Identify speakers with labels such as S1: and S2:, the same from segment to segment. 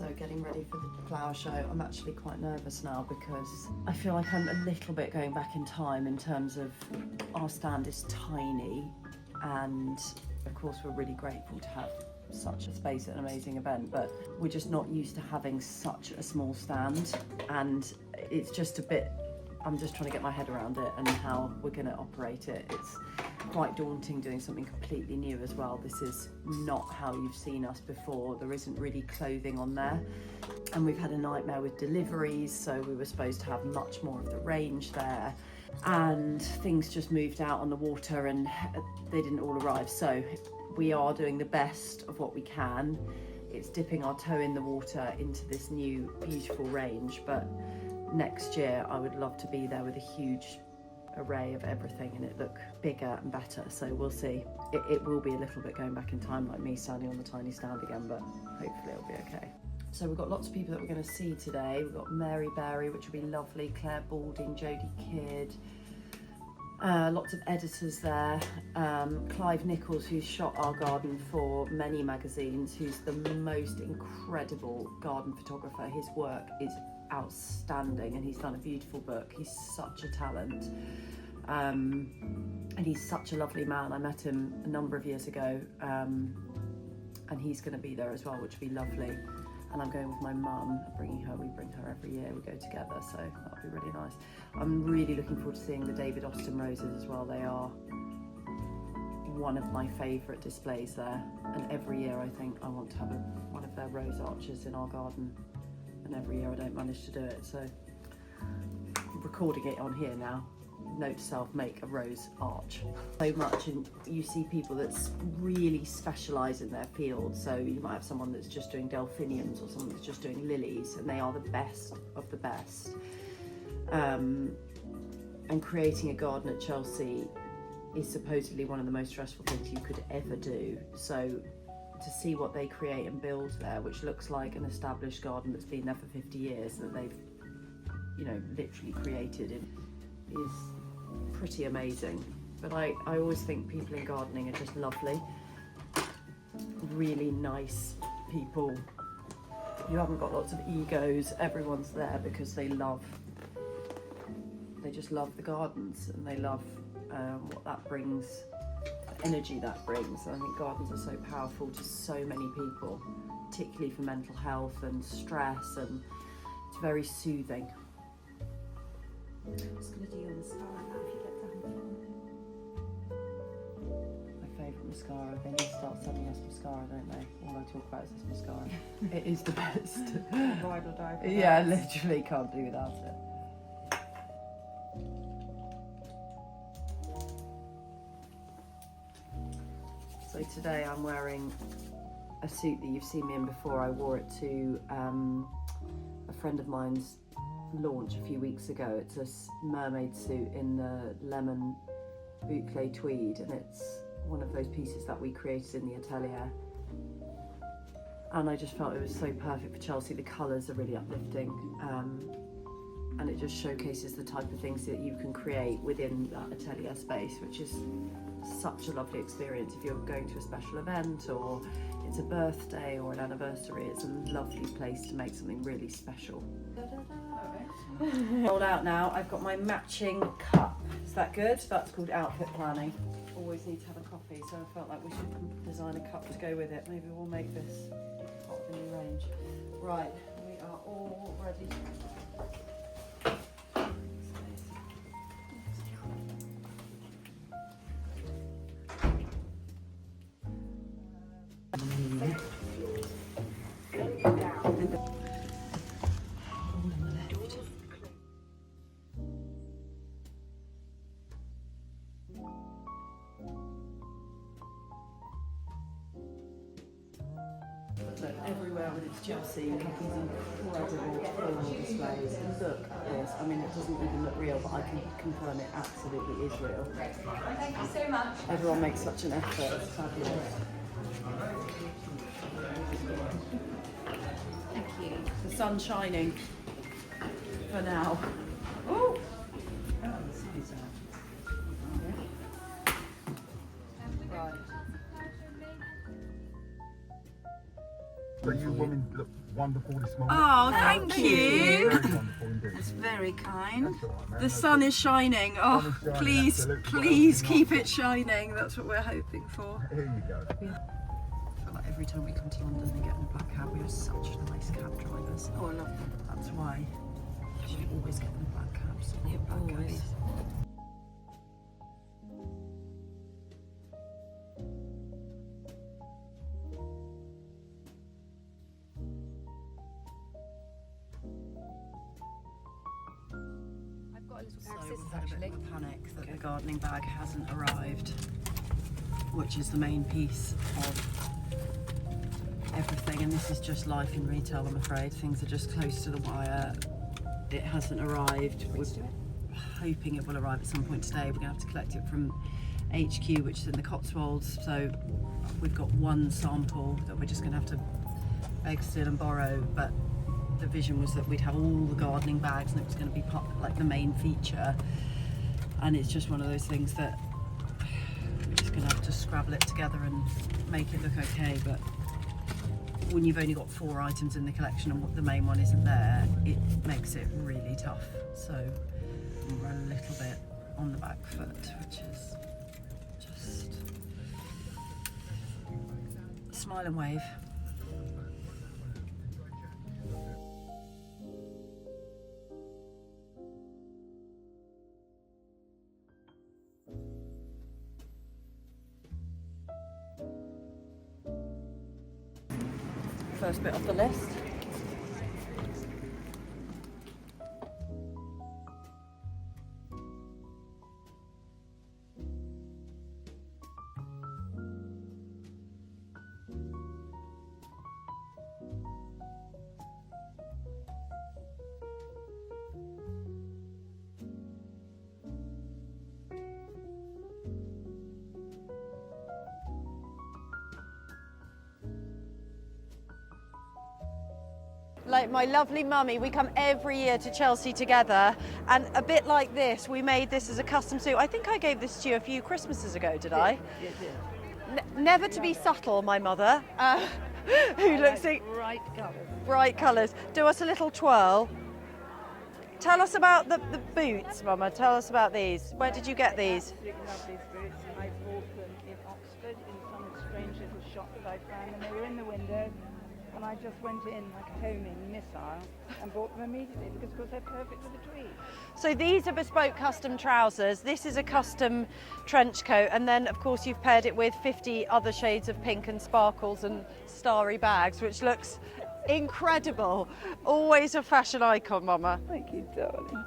S1: So getting ready for the flower show. I'm actually quite nervous now because I feel like I'm a little bit going back in time in terms of our stand is tiny, and of course we're really grateful to have such a space at an amazing event, but we're just not used to having such a small stand, and it's just a bit, I'm just trying to get my head around it and how we're going to operate it. It's quite daunting doing something completely new as well. This is not how you've seen us before. There isn't really clothing on there, and we've had a nightmare with deliveries, so we were supposed to have much more of the range there, and things just moved out on the water and they didn't all arrive. So we are doing the best of what we can. It's dipping our toe in the water into this new beautiful range, but next year I would love to be there with a huge array of everything and it look bigger and better. So we'll see. It will be a little bit going back in time, like me standing on the tiny stand again, but hopefully it'll be okay. So we've got lots of people that we're going to see today. We've got Mary Berry, which will be lovely, Claire Balding, Jodie Kidd, lots of editors there, Clive Nichols, who's shot our garden for many magazines, who's the most incredible garden photographer. His work is outstanding and he's done a beautiful book. He's such a talent, and he's such a lovely man. I met him a number of years ago, and he's going to be there as well, which will be lovely. And I'm going with my mum, bringing her. We bring her every year, we go together, so that'll be really nice. I'm really looking forward to seeing the David Austin roses as well. They are one of my favourite displays there, and every year I think I want to have one of their rose arches in our garden, and every year I don't manage to do it, so I'm recording it on here now. Note to self, make a rose arch. So much, and you see people that really specialise in their field, so you might have someone that's just doing delphiniums or someone that's just doing lilies, and they are the best of the best. And creating a garden at Chelsea is supposedly one of the most stressful things you could ever do, so to see what they create and build there, which looks like an established garden that's been there for 50 years that they've, you know, literally created, it is pretty amazing. But I always think people in gardening are just lovely, really nice people. You haven't got lots of egos. Everyone's there because they just love the gardens, and they love what that brings, the energy that brings. And I think gardens are so powerful to so many people, particularly for mental health and stress, and it's very soothing. I'm just going to do your mascara now if you get down for me. My favourite mascara. They need to start sending us mascara, don't they? All I talk about is this mascara. It is the best.
S2: Ride or die for
S1: yeah,
S2: that.
S1: literally can't do without it. So today I'm wearing a suit that you've seen me in before. I wore it to a friend of mine's launch a few weeks ago. It's a mermaid suit in the lemon boucle tweed, and it's one of those pieces that we created in the atelier, and I just felt it was so perfect for Chelsea. The colours are really uplifting, and it just showcases the type of things that you can create within that atelier space, which is such a lovely experience. If you're going to a special event, or it's a birthday or an anniversary, it's a lovely place to make something really special. Rolled out now. I've got my matching cup. Is that good? That's called outfit planning. Always need to have a coffee, so I felt like we should design a cup to go with it. Maybe we'll make this part of the new range. Right, we are all ready. Look, everywhere with its Chelsea, you have these incredible floral displays. Look at this. I mean, it doesn't even look real, but I can confirm it absolutely is real.
S2: Thank you so much.
S1: Everyone makes such an effort. It's fabulous.
S2: Thank you.
S1: The sun's shining for now. Oh! Right.
S3: So you women look wonderful this morning.
S1: Oh, thank you.
S3: Very wonderful indeed.
S1: That's very kind.
S3: That's all right, man.
S1: The
S3: No
S1: sun is shining. Oh,
S3: Sun is shining,
S1: please,
S3: absolutely.
S1: please keep it shining. That's what we're hoping for.
S3: Here you go.
S1: I feel like every time we come to London and get in a black cab, we have such nice cab drivers.
S2: Oh, I love them.
S1: That's why we always get in black cabs. Black
S2: always.
S1: cabs.
S2: I've got a little
S1: So
S2: pair of
S1: we've
S2: scissors
S1: had a bit
S2: actually.
S1: of a panic that the gardening bag hasn't arrived, which is the main piece of everything. And this is just life in retail, I'm afraid. Things are just close to the wire. It hasn't arrived. We're hoping it will arrive at some point today. We're going to have to collect it from HQ, which is in the Cotswolds. So we've got one sample that we're just going to have to beg, steal and borrow. But the vision was that we'd have all the gardening bags and it was going to be part, like the main feature. And it's just one of those things that we're just going to have to scrabble it together and make it look okay. But when you've only got 4 items in the collection and the main one isn't there, it makes it really tough. So we're a little bit on the back foot, which is just smile and wave. First bit off the list. Like my lovely mummy, we come every year to Chelsea together, and a bit like this, we made this as a custom suit. I think I gave this to you a few Christmases ago, did I?
S4: Yes, yes.
S1: Never to be subtle, my mother, who looks at
S4: Bright colours.
S1: bright colours. Do us a little twirl. Tell us about the boots, Mama. Tell us about these. Where did you get these?
S4: Absolutely love these boots. I bought them in Oxford in some strange little shop that I found, and they were in the window. And I just went in like a homing missile and bought them immediately because, of course, they're perfect for the tweed.
S1: So these are bespoke custom trousers. This is a custom trench coat, and then of course you've paired it with 50 other shades of pink and sparkles and starry bags, which looks incredible. Always a fashion icon, Mama.
S4: Thank you, darling.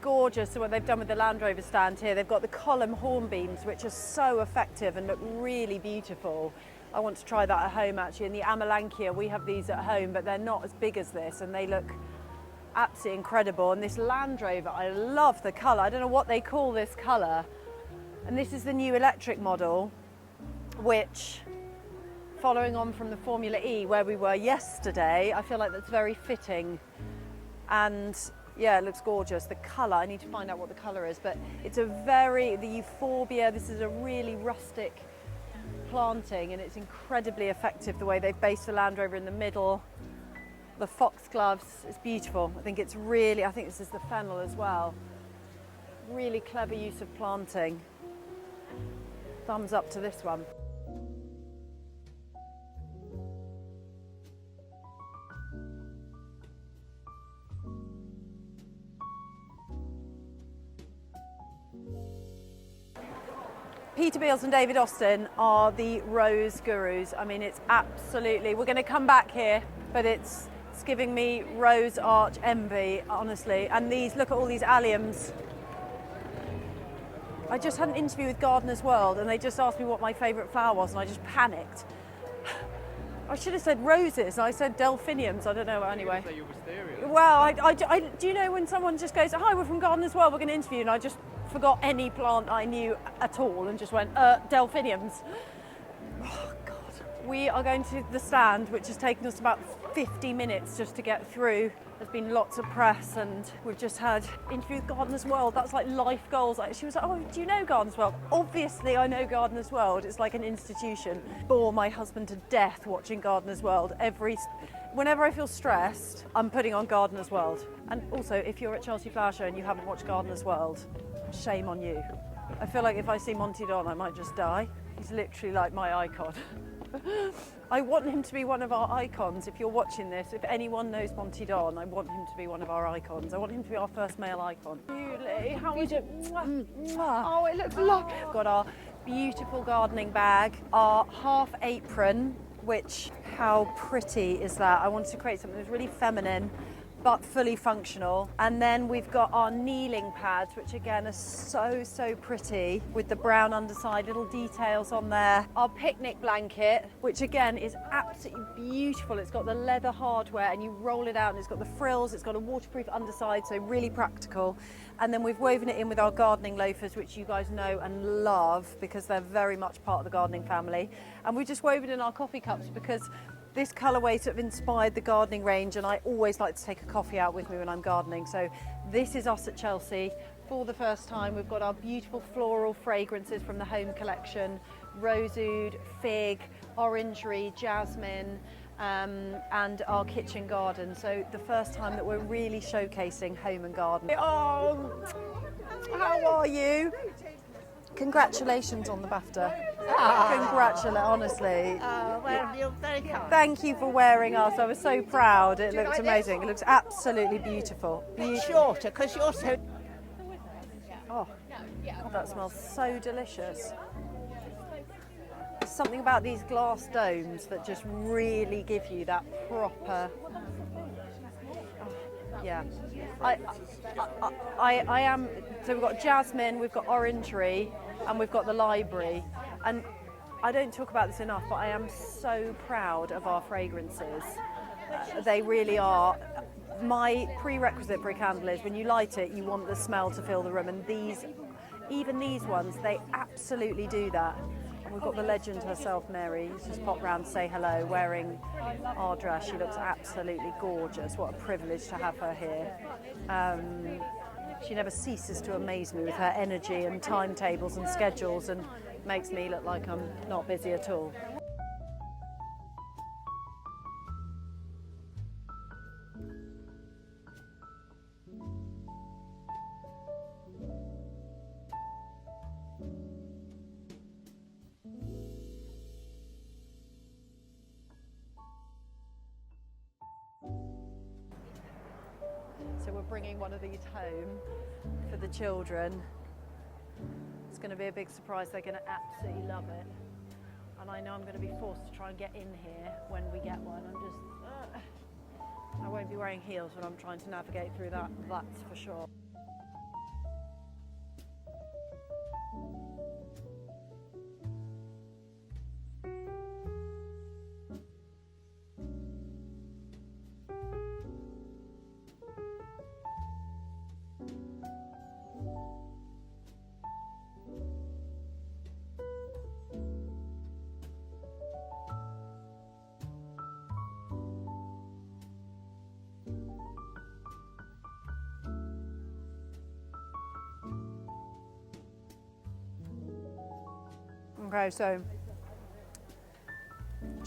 S1: Gorgeous. So what they've done with the Land Rover stand here, they've got the column horn beams, which are so effective and look really beautiful. I want to try that at home actually. In the Amalankia, we have these at home, but they're not as big as this, and they look absolutely incredible. And this Land Rover, I love the colour. I don't know what they call this colour. And this is the new electric model, which, following on from the Formula E where we were yesterday, I feel like that's very fitting. And yeah, it looks gorgeous. The colour, I need to find out what the colour is, but it's a the euphorbia, this is a really rustic planting, and it's incredibly effective the way they've based the Land Rover in the middle. The foxgloves, it's beautiful. I think this is the fennel as well. Really clever use of planting. Thumbs up to this one.
S5: Peter Beals and David Austin are the rose gurus. I mean, it's absolutely, we're going to come back here, but it's giving me rose arch envy, honestly. And these, look at all these alliums. I just had an interview with Gardener's World and they just asked me what my favourite flower was and I just panicked. I should have said roses. I said delphiniums. I don't know. Anyway. Well, do you know when someone just goes, "Hi, we're from Gardener's World. We're going to interview," and I just forgot any plant I knew at all and just went, delphiniums. Oh God. We are going to the stand, which has taken us about 50 minutes just to get through. There's been lots of press and we've just had interview with Gardener's World. That's like life goals. She was like, "Oh, do you know Gardener's World?" Obviously I know Gardener's World. It's like an institution. Bore my husband to death watching Gardener's World. Whenever I feel stressed, I'm putting on Gardener's World. And also, if you're at Chelsea Flower Show and you haven't watched Gardener's World, shame on you. I feel like if I see Monty Don, I might just die. He's literally like my icon. I want him to be one of our icons. If you're watching this, if anyone knows Monty Don, I want him to be one of our icons. I want him to be our first male icon. Julie, how is it? Oh, it looks lovely. We've got our beautiful gardening bag, our half apron, which, how pretty is that? I wanted to create something that's really feminine, but fully functional. And then we've got our kneeling pads, which again are so pretty, with the brown underside, little details on there. Our picnic blanket, which again is absolutely beautiful. It's got the leather hardware and you roll it out and it's got the frills, it's got a waterproof underside, so really practical. And then we've woven it in with our gardening loafers, which you guys know and love because they're very much part of the gardening family. And we just woven in our coffee cups because this colourway sort of inspired the gardening range and I always like to take a coffee out with me when I'm gardening. So this is us at Chelsea. For the first time, we've got our beautiful floral fragrances from the home collection, rosewood, fig, orangery, jasmine, and our kitchen garden. So the first time that we're really showcasing home and garden. Oh, how are you? Congratulations on the BAFTA. Congratulations, honestly.
S6: Well, you're very kind.
S5: Thank you for wearing us. I was so proud. It looks amazing. It looks absolutely beautiful.
S6: Shorter, because you're so...
S5: Oh, that smells so delicious. There's something about these glass domes that just really give you that proper... Yeah, I am. So we've got jasmine, we've got orangery, and we've got the library. And I don't talk about this enough, but I am so proud of our fragrances. They really are. My prerequisite for a candle is when you light it, you want the smell to fill the room, and even these ones, they absolutely do that. And we've got the legend herself, Mary, who's just popped round to say hello, wearing our dress. She looks absolutely gorgeous. What a privilege to have her here. She never ceases to amaze me with her energy and timetables and schedules and makes me look like I'm not busy at all. So we're bringing one of these home for the children. It's going to be a big surprise. They're going to absolutely love it. And I know I'm going to be forced to try and get in here when we get one. I won't be wearing heels when I'm trying to navigate through that, that's for sure. Okay, so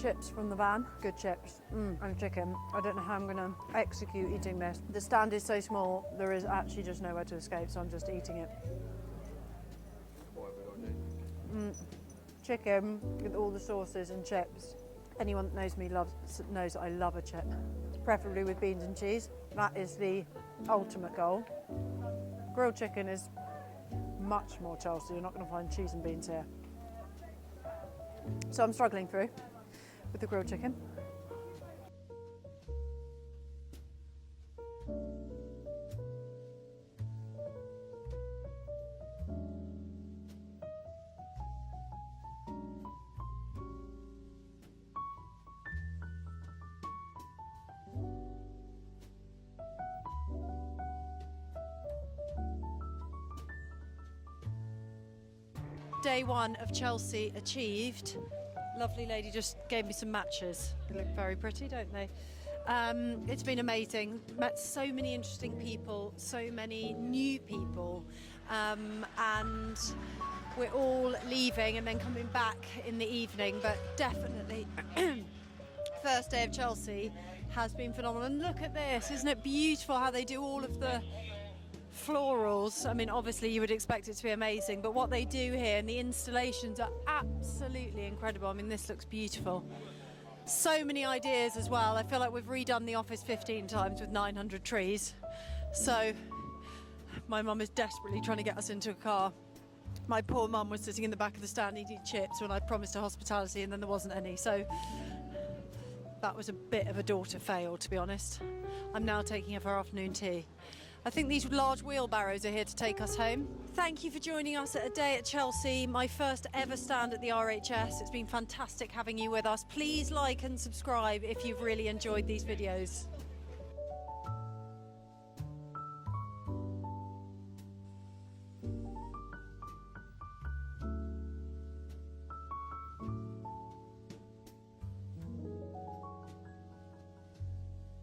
S5: chips from the van, good chips, and chicken. I don't know how I'm going to execute eating this. The stand is so small, there is actually just nowhere to escape, so I'm just eating it. Chicken with all the sauces and chips. Anyone that knows me knows that I love a chip, preferably with beans and cheese. That is the ultimate goal. Grilled chicken is much more Chelsea. You're not going to find cheese and beans here. So I'm struggling through with the grilled chicken. Day one of Chelsea achieved. Lovely lady just gave me some matches. They look very pretty, don't they? It's been amazing. Met so many interesting people, so many new people, and we're all leaving and then coming back in the evening. But definitely, first day of Chelsea has been phenomenal. And look at this, isn't it beautiful how they do all of the florals? I mean, obviously you would expect it to be amazing, but what they do here and the installations are absolutely incredible. I mean, this looks beautiful. So many ideas as well. I feel like we've redone the office 15 times with 900 trees. So my mum is desperately trying to get us into a car. My poor mum was sitting in the back of the stand eating chips when I promised her hospitality, and then there wasn't any. So that was a bit of a daughter fail, to be honest. I'm now taking her for afternoon tea. I think these large wheelbarrows are here to take us home. Thank you for joining us at a day at Chelsea, my first ever stand at the RHS. It's been fantastic having you with us. Please like and subscribe if you've really enjoyed these videos.